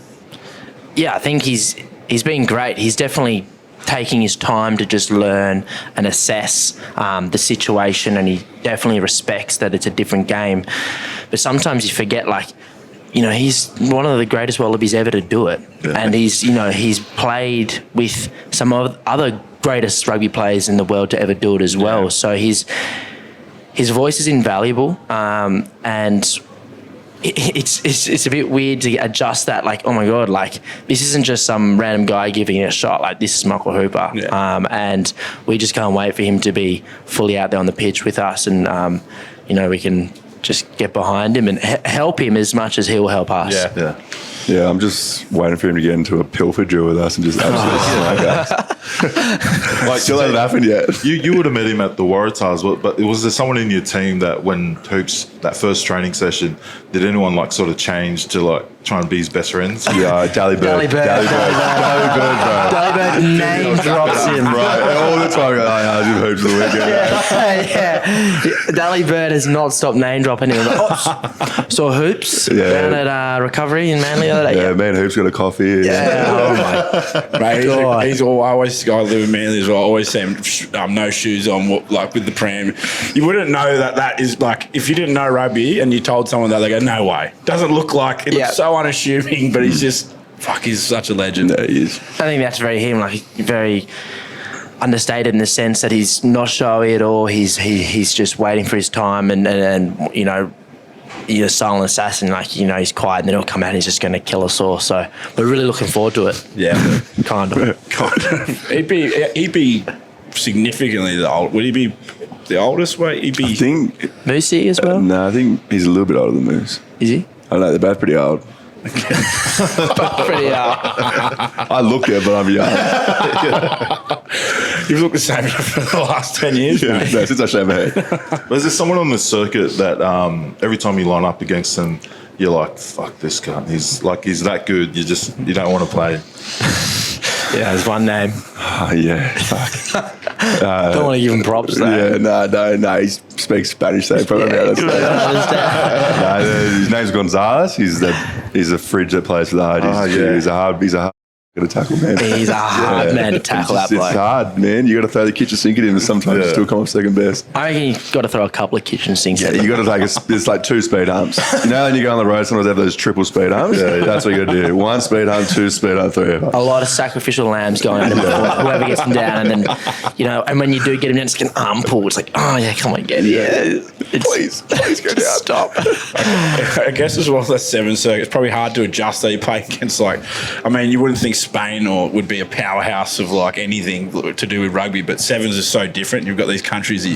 Yeah, I think he's been great. He's definitely taking his time to just learn and assess the situation, and he definitely respects that it's a different game. But sometimes you forget, he's one of the greatest Wallabies ever to do it. Yeah. And he's played with some of the other greatest rugby players in the world to ever do it as well. Yeah. So his voice is invaluable, and it's a bit weird to adjust that. Like, oh my God, this isn't just some random guy giving it a shot. This is Michael Hooper. Yeah. And we just can't wait for him to be fully out there on the pitch with us, and we can just get behind him and help him as much as he'll help us. Yeah, I'm just waiting for him to get into a pilfer drill with us and just absolutely smack us. Still hasn't happened yet. You would have met him at the Waratahs, but was there someone in your team that when Hoops, that first training session, did anyone change to try and be his best friends? Yeah, Dally Bird, bro. Dally Bird name drops him. Right, all the time. I did Hoops of the weekend. Yeah. Dally Bird has not stopped name dropping him. Saw Hoops down at Recovery in Manly the other day. Yeah, man, Hoops got a coffee. Yeah. Oh my God. He's always, I live in Manly as well. I always see him no shoes on, with the pram. You wouldn't know that is if you didn't know rugby and you told someone that, they go, no way. Doesn't look like it. Looks so unassuming, but he's just he's such a legend. Yeah, he is. I think that's very him. Very understated in the sense that he's not showy at all. He's just waiting for his time, and he's a silent assassin. He's quiet, and then he'll come out and he's just going to kill us all. So we're really looking forward to it. Yeah, kind of. He'd be significantly the old. Would he be the oldest? He'd be. I think Moosey as well. No, I think he's a little bit older than Moose. Is he? I don't know. They're both pretty old. Pretty old. I look it, but I'm young. You've looked the same for the last 10 years, mate. No, since I shaved my head. But is there someone on the circuit that every time you line up against him, you're like, fuck this guy. He's that good. You don't want to play. Yeah, there's one name. Oh, yeah, fuck. Don't want to give him props, though. Yeah, no. He speaks Spanish, so probably his name's Gonzalez. He's a fridge that plays for the Hutties. He's a hard got to tackle, man. He's a hard man to tackle, that bloke. It's hard, man. You got to throw the kitchen sink at him and sometimes still come off second best. I reckon you've got to throw a couple of kitchen sinks at You him. got to take it's like 2 speed humps. You know when you go on the road, sometimes they have those triple speed humps? That's what you got to do. 1 speed hump, 2 speed hump, 3 hump. A lot of sacrificial lambs going into whoever gets them down, and then, and when you do get him down, it's like an arm pull. It's like, oh yeah, come on, get it. Please go down. Stop. I guess as well, that 7 circuit, it's probably hard to adjust. Though you play against you wouldn't think Spain would be a powerhouse of anything to do with rugby, but 7s is so different. You've got these countries that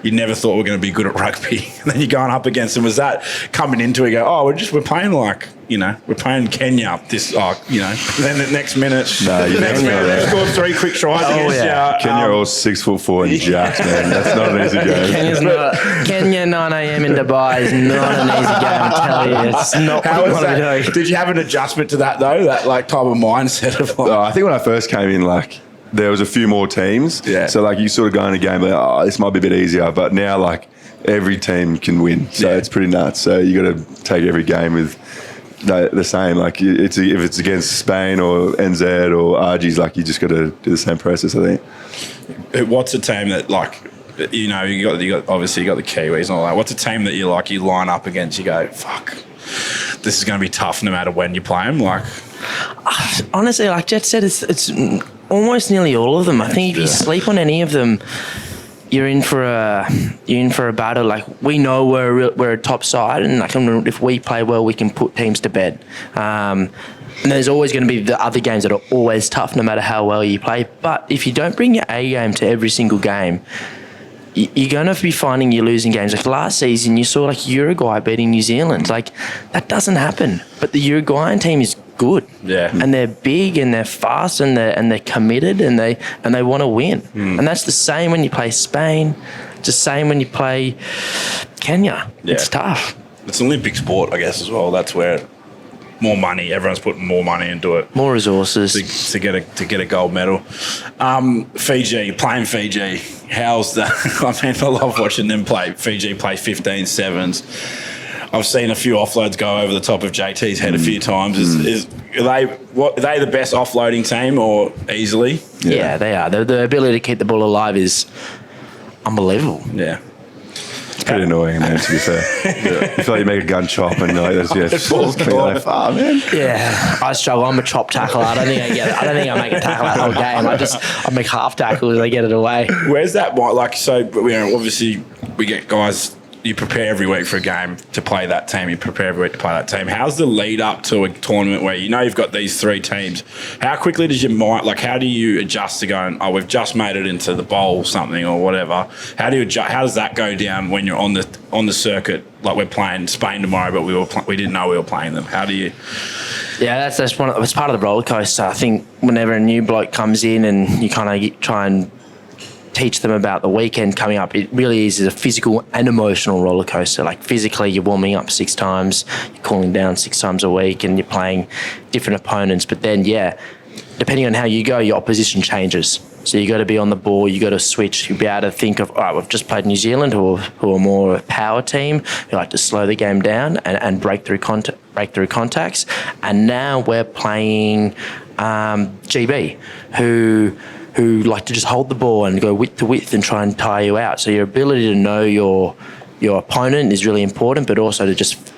you never thought were going to be good at rugby, and then you're going up against them. Was that coming into it? Go, oh, we're playing we're playing Kenya. Then the next minute, they scored 3 quick tries against you. Kenya are all 6'4" and jacks, man. That's not an easy game. Kenya 9 a.m. in Dubai is not an easy game. I tell you, it's not. How was that? Did you have an adjustment to that though? That type of mindset of I think when I first came in, there was a few more teams. Yeah. So you sort of go in a game this might be a bit easier, but now every team can win. So it's pretty nuts. So you got to take every game with the same. If it's against Spain or NZ or RGs, you just got to do the same process, I think. What's a team that you got obviously you got the Kiwis and all that. What's a team that you line up against? You go, fuck, this is going to be tough no matter when you play them. Honestly, like Jet said, it's almost nearly all of them. I think if you sleep on any of them, you're in for a battle. We know we're a top side, and if we play well, we can put teams to bed. And there's always going to be the other games that are always tough, no matter how well you play. But if you don't bring your A game to every single game, you're going to be finding you're losing games. Last season, you saw Uruguay beating New Zealand. That doesn't happen. But the Uruguayan team is good. Yeah. And they're big and they're fast and they're committed and they want to win. And that's the same when you play Spain. It's the same when you play Kenya. Yeah. It's tough. It's an Olympic sport, I guess, as well. That's where more money. Everyone's putting more money into it. More resources to get a gold medal. Fiji, playing Fiji. How's that? I love watching them play. Fiji play 15 sevens. I've seen a few offloads go over the top of JT's head a few times. Are they the best offloading team or easily? Yeah, they are. The ability to keep the ball alive is unbelievable. Yeah. It's pretty annoying, man, to be fair. You feel you make a gun chop and it's balls coming far, man. Yeah, I struggle. I'm a chop tackler. I don't think I get it. I don't think I make a tackle that whole game. I make half tackles. I get it away. Where's that? Obviously we get guys. You prepare every week for a game to play that team. You prepare every week to play that team. How's the lead up to a tournament where you've got these 3 teams? How quickly does your mind, how do you adjust to going, we've just made it into the bowl or something or whatever? How do you adjust? How does that go down when you're on the circuit? We're playing Spain tomorrow, but we didn't know we were playing them. How do you? Yeah, that's part of the roller coaster. I think whenever a new bloke comes in and you kind of try and teach them about the weekend coming up, it really is a physical and emotional roller coaster. Physically, you're warming up 6 times, you're cooling down 6 times a week, and you're playing different opponents. But then, depending on how you go, your opposition changes. So you got to be on the ball, you got to switch, you be able to think of, we've just played New Zealand, who are more a power team, who like to slow the game down and break through contacts. And now we're playing GB, who like to just hold the ball and go width to width and try and tire you out. So your ability to know your opponent is really important, but also to just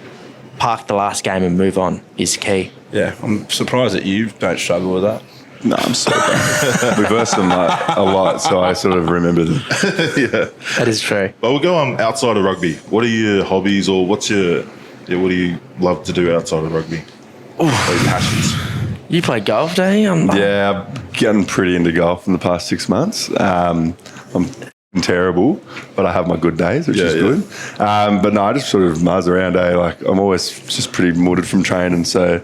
park the last game and move on is key. Yeah, I'm surprised that you don't struggle with that. No, I'm so bad. We versed them a lot, so I sort of remember them. Yeah. That is true. But we'll go outside of rugby. What are your hobbies or what do you love to do outside of rugby? What are your passions? You play golf, don't you? Yeah, I've gotten pretty into golf in the past 6 months. I'm terrible, but I have my good days, which is good. But no, I just sort of muzz around. I'm always just pretty mudded from training. So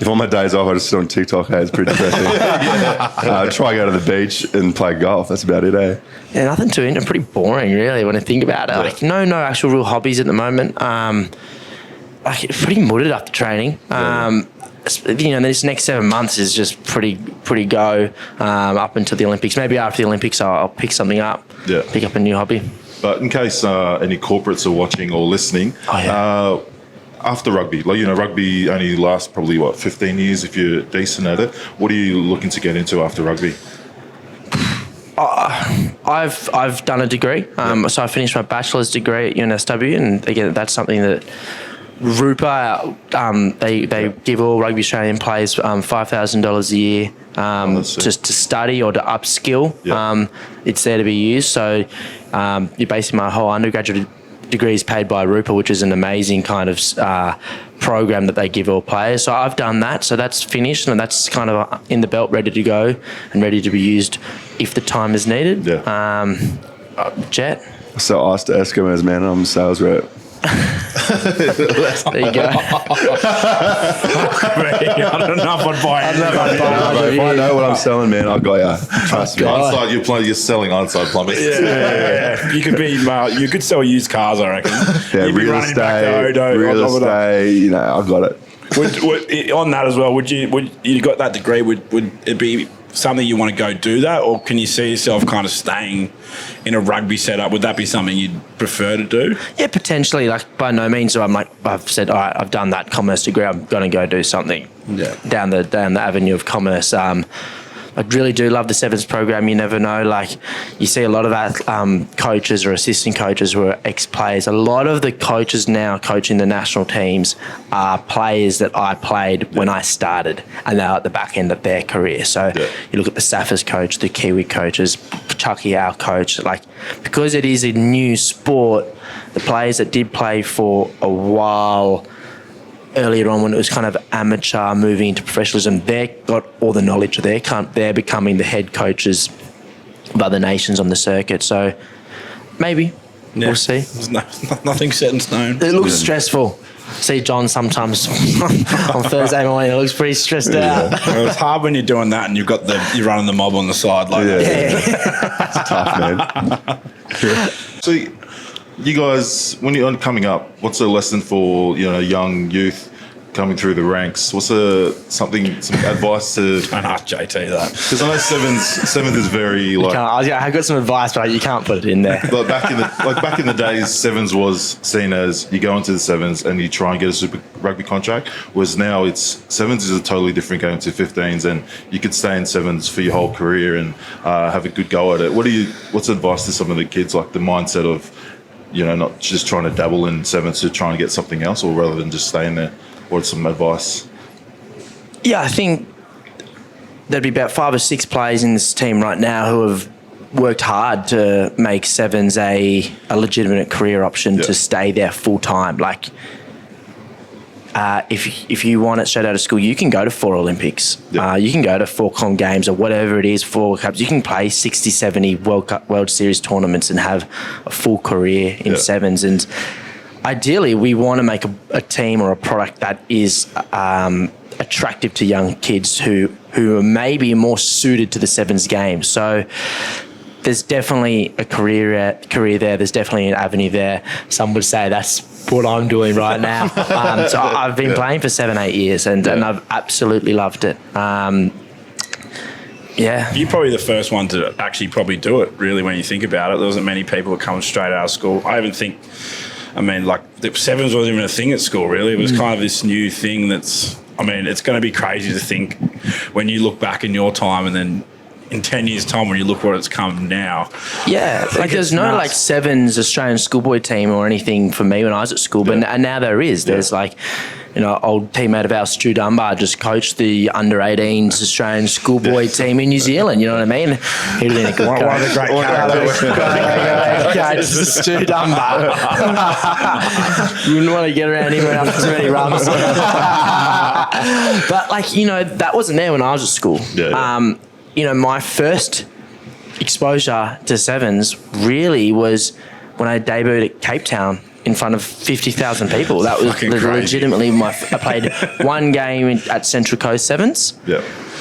if on my days off, I just sit on TikTok. It's pretty depressing. Try go to the beach and play golf. That's about it. Yeah, nothing too interesting. Pretty boring, really, when I think about it. No actual real hobbies at the moment. Pretty mudded after training. This next 7 months is just pretty go up until the Olympics. Maybe after the Olympics, I'll pick something up, pick up a new hobby. But in case any corporates are watching or listening, after rugby? Like, rugby only lasts probably 15 years if you're decent at it. What are you looking to get into after rugby? I've done a degree. So I finished my bachelor's degree at UNSW, and again, that's something that Rupa, they give all Rugby Australian players $5,000 a year just to study or to upskill. It's there to be used. So basically my whole undergraduate degree is paid by Rupa, which is an amazing kind of program that they give all players. So I've done that. So that's finished, and that's kind of in the belt, ready to go and ready to be used if the time is needed. Jet? So I asked Eskimos, man. I'm a sales rep. There you go. I don't know if I'd buy it. If I know what I'm selling, man, I got ya. Trust me. Onside, you're selling onside plumbing. Yeah. You could sell used cars, I reckon. Yeah, real estate. I got it. On that as well, would you got that degree? Would it be something you want to go do that, or can you see yourself kind of staying in a rugby setup? Would that be something you'd prefer to do? Yeah, potentially. Like, by no means do I've said, all right, I've done that commerce degree, I'm going to go do something down the avenue of commerce. I really do love the Sevens program. You never know. Like, you see a lot of that coaches or assistant coaches who are ex-players. A lot of the coaches now coaching the national teams are players that I played when I started, and they're at the back end of their career. So you look at the Saffers coach, the Kiwi coaches, Chucky, our coach. Like, because it is a new sport, the players that did play for a while earlier on, when it was kind of amateur moving into professionalism, they got all the knowledge. They're becoming the head coaches of other nations on the circuit. So maybe we'll see. There's nothing set in stone. It looks stressful. See John sometimes on Thursday morning. It looks pretty stressed out. Well, it's hard when you're doing that and you're running the mob on the side like that. It's tough, man. So, you guys, when you're coming up, what's a lesson for young youth coming through the ranks? What's some advice to? Don't ask JT that, because I know seventh is very like. I've got some advice, but you can't put it in there. But back in the days, sevens was seen as you go into the sevens and you try and get a Super Rugby contract. Whereas now sevens is a totally different game to 15s, and you could stay in sevens for your whole career and have a good go at it. What's advice to some of the kids, like the mindset of, not just trying to dabble in sevens to try and get something else, or rather than just staying there? What's some advice? Yeah, I think there'd be about 5 or 6 players in this team right now who have worked hard to make sevens a legitimate career option to stay there full time. Like, if you want it straight out of school, you can go to 4 Olympics. You can go to 4 Com Games or whatever it is, 4 World Cups. You can play 60, 70 World Series tournaments and have a full career in sevens. And ideally, we want to make a team or a product that is attractive to young kids who are maybe more suited to the sevens game. So there's definitely a career there. There's definitely an avenue there. Some would say that's what I'm doing right now. So I've been playing for 7-8 years, and I've absolutely loved it. You're probably the first one to actually probably do it, really, when you think about it. There wasn't many people that come straight out of school. The sevens wasn't even a thing at school, really. It was kind of this new thing it's going to be crazy to think when you look back in your time and then in 10 years' time when you look what it's come now. Yeah, there's no nuts. Sevens Australian schoolboy team or anything for me when I was at school, but now there is. There's old teammate of ours, Stu Dunbar, just coached the under-18s Australian schoolboy team in New Zealand. You know what I mean? He'd been one of the great characters, Stu Dunbar. You wouldn't want to get around him after too many rums. But that wasn't there when I was at school. My first exposure to sevens really was when I debuted at Cape Town in front of 50,000 people. That was legitimately I played 1 game at Central Coast Sevens,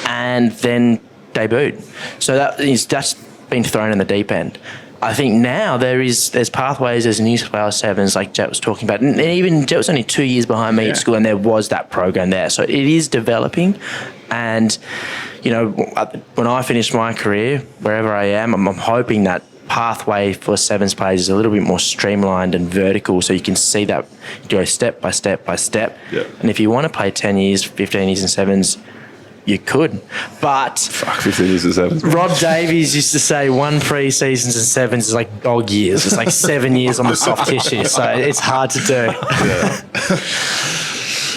and then debuted. So that's been thrown in the deep end. I think now there's pathways, there's New South Wales Sevens like Jet was talking about, and even Jet was only 2 years behind me at school, and there was that program there. So it is developing, and when I finish my career, wherever I am, I'm hoping that pathway for sevens players is a little bit more streamlined and vertical, so you can see that go step by step by step. Yeah. And if you want to play 10 years, 15 years in sevens, you could. But 15 years in sevens. Rob Davies used to say 1 pre-seasons in sevens is like dog years. It's like 7 years on the soft tissue, so it's hard to do. Yeah.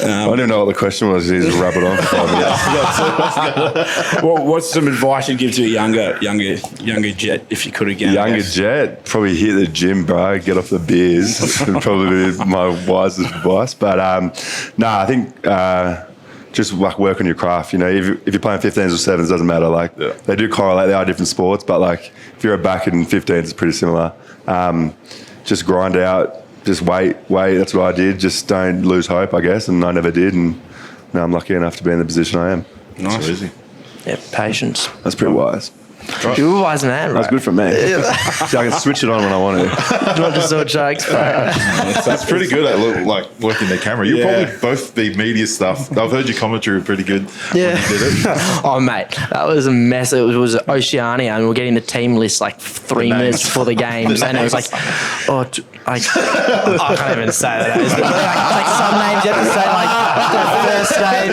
I don't even know what the question was. You just rub it on for 5 minutes. Well, what's some advice you'd give to a younger Jet if you could again? Younger Jet, probably hit the gym, bro. Get off the beers. Would probably be my wisest advice. But I think just like work on your craft. You know, if you're playing 15s or 7s, doesn't matter. Like they do correlate. They are different sports, but like if you're a back in 15s, it's pretty similar. Just grind out. Just wait. That's what I did. Just don't lose hope, I guess. And I never did. And now I'm lucky enough to be in the position I am. Nice. Easy. Yeah, patience. That's pretty wise. Right. You're a wise man, right? That's good for me. See, I can switch it on when I want to. Not just all jokes, bro. That's pretty good at like working the camera. You'll probably both be media stuff. I've heard your commentary pretty good. Yeah. When you did it. Oh, mate, that was a mess. It was Oceania, and we were getting the team list like 3 minutes before the games, and it was like, I can't even say that. It's like some names you have to say, like, the first name.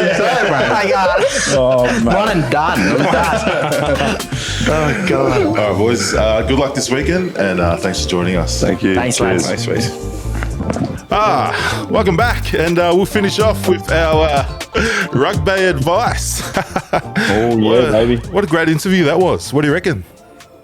One and done. I'm done. Oh, God. All right, boys. Good luck this weekend, and thanks for joining us. Thank you. Thanks, lads. Thanks, mate. Welcome back, and we'll finish off with our rugby advice. Oh, yeah, baby. What a great interview that was. What do you reckon?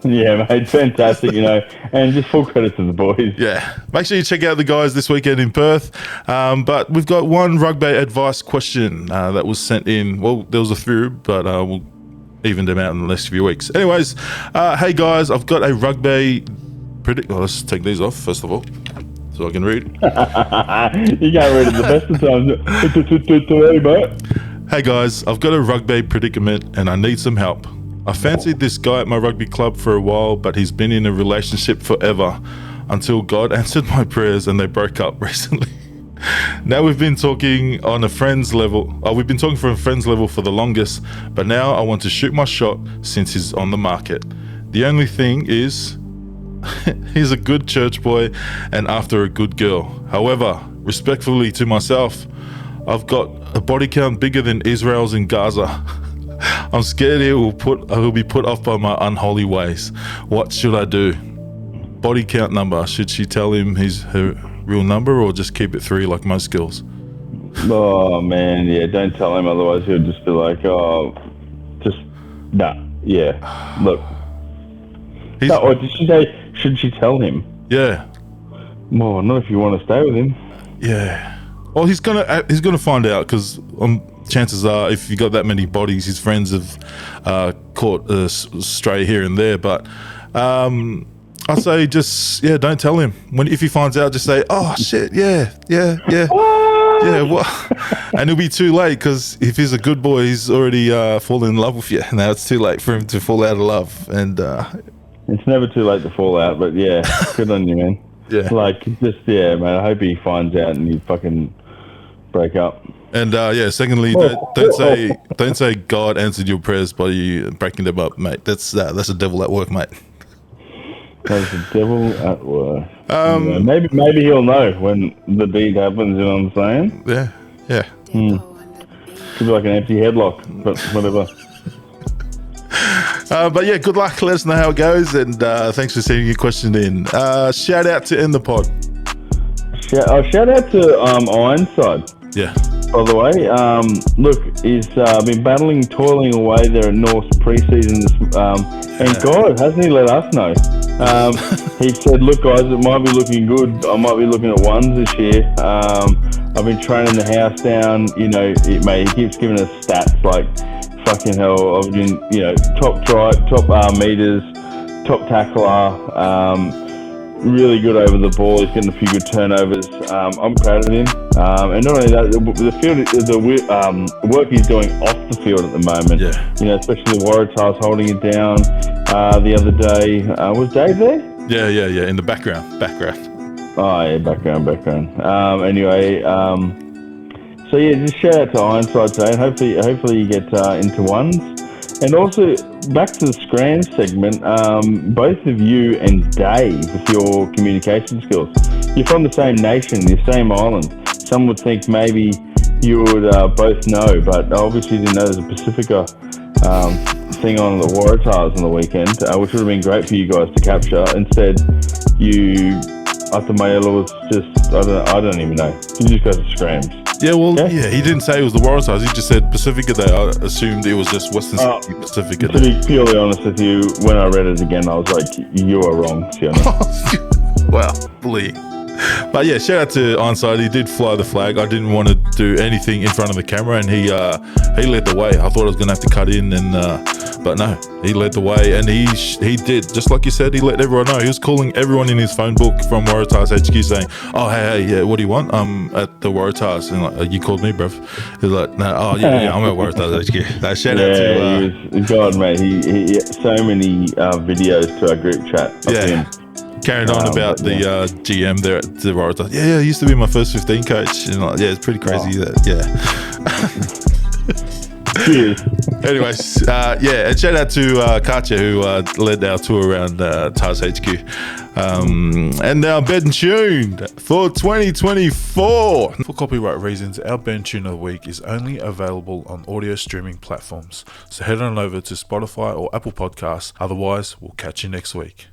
Yeah, mate, fantastic, and just full credit to the boys. Yeah. Make sure you check out the guys this weekend in Perth. But we've got one rugby advice question that was sent in. Well, there was a few, but we'll even them out in the next few weeks. Anyways, hey guys, I've got a rugby let's take these off first of all, so I can read. You can't read it the best of times. Hey guys, I've got a rugby predicament and I need some help. I fancied this guy at my rugby club for a while, but he's been in a relationship forever until God answered my prayers and they broke up recently. Now we've been talking on a friend's level. We've been talking for a friend's level for the longest, but now I want to shoot my shot since he's on the market. The only thing is, he's a good church boy and after a good girl. However, respectfully to myself, I've got a body count bigger than Israel's in Gaza. I'm scared he'll be put off by my unholy ways. What should I do? Body count number. Should she tell him her real number or just keep it 3 like most girls? Oh, man, yeah, don't tell him, otherwise he'll just be like, yeah, look. Or did she say, should she tell him? Yeah. Well, not if you want to stay with him. Yeah. Well, he's gonna find out because chances are, if you got that many bodies, his friends have caught a stray here and there. But I'd say just don't tell him. If he finds out, just say, oh shit, yeah. Yeah, what? And it'll be too late because if he's a good boy, he's already fallen in love with you. Now it's too late for him to fall out of love. And it's never too late to fall out, but yeah, good on you, man. Yeah. Man, I hope he finds out and you fucking break up. And secondly, don't say God answered your prayers by you breaking them up, mate. That's the devil at work, mate. That's the devil at work. Maybe he'll know when the deed happens. You know what I'm saying? Yeah. Could be like an empty headlock, but whatever. But yeah, good luck. Let us know how it goes, and thanks for sending your question in. Shout out to end the pod. Shout out to Ironside. Yeah. By the way, look, he's been toiling away there at North's pre-season, and God, hasn't he let us know? He said, look guys, it might be looking good. I might be looking at 1s this year. I've been training the house down, he keeps giving us stats like, fucking hell, I've been, top try, top meters, top tackler, really good over the ball. He's getting a few good turnovers. I'm proud of him. And not only that, the work he's doing off the field at the moment. Yeah. Especially the Waratahs holding it down. The other day, was Dave there? Yeah. In the background. Oh yeah, background. Anyway, so yeah, just shout out to Ironside today, and hopefully you get into 1s. And also, back to the Scram segment, both of you and Dave, with your communication skills, you're from the same nation, the same island. Some would think maybe you would both know, but I obviously didn't know there's a Pacifica thing on the Waratahs on the weekend, which would have been great for you guys to capture. Instead, Atamaela was just, I don't even know. You just go to Scrams. Yeah, well, yeah, he didn't say it was the Waratahs. He just said Pacifica Day. I assumed it was just Western Sydney Pacifica Day. To be purely honest with you, when I read it again, I was like, you are wrong, Fiona. Wow, bullying. But yeah, shout out to Ironside. He did fly the flag. I didn't want to do anything in front of the camera, and he led the way. I thought I was going to have to cut in, but no, he led the way, and he did just like you said. He let everyone know. He was calling everyone in his phone book from Waratahs HQ saying, "Oh, hey, yeah, what do you want? I'm at the Waratahs." And like, you called me, bruv. He's like, "No, oh yeah, I'm at Waratahs HQ." Shout out to God, mate. He had so many videos to our group chat of him. Carried on about the GM there at the Waratahs. Yeah, he used to be my first 15 coach. And like, yeah, it's pretty crazy that, Cheers. Anyways, and shout out to Katja, who led our tour around TARS HQ. And now Bed and Tune for 2024. For copyright reasons, our Bed and Tune of the week is only available on audio streaming platforms. So head on over to Spotify or Apple Podcasts. Otherwise, we'll catch you next week.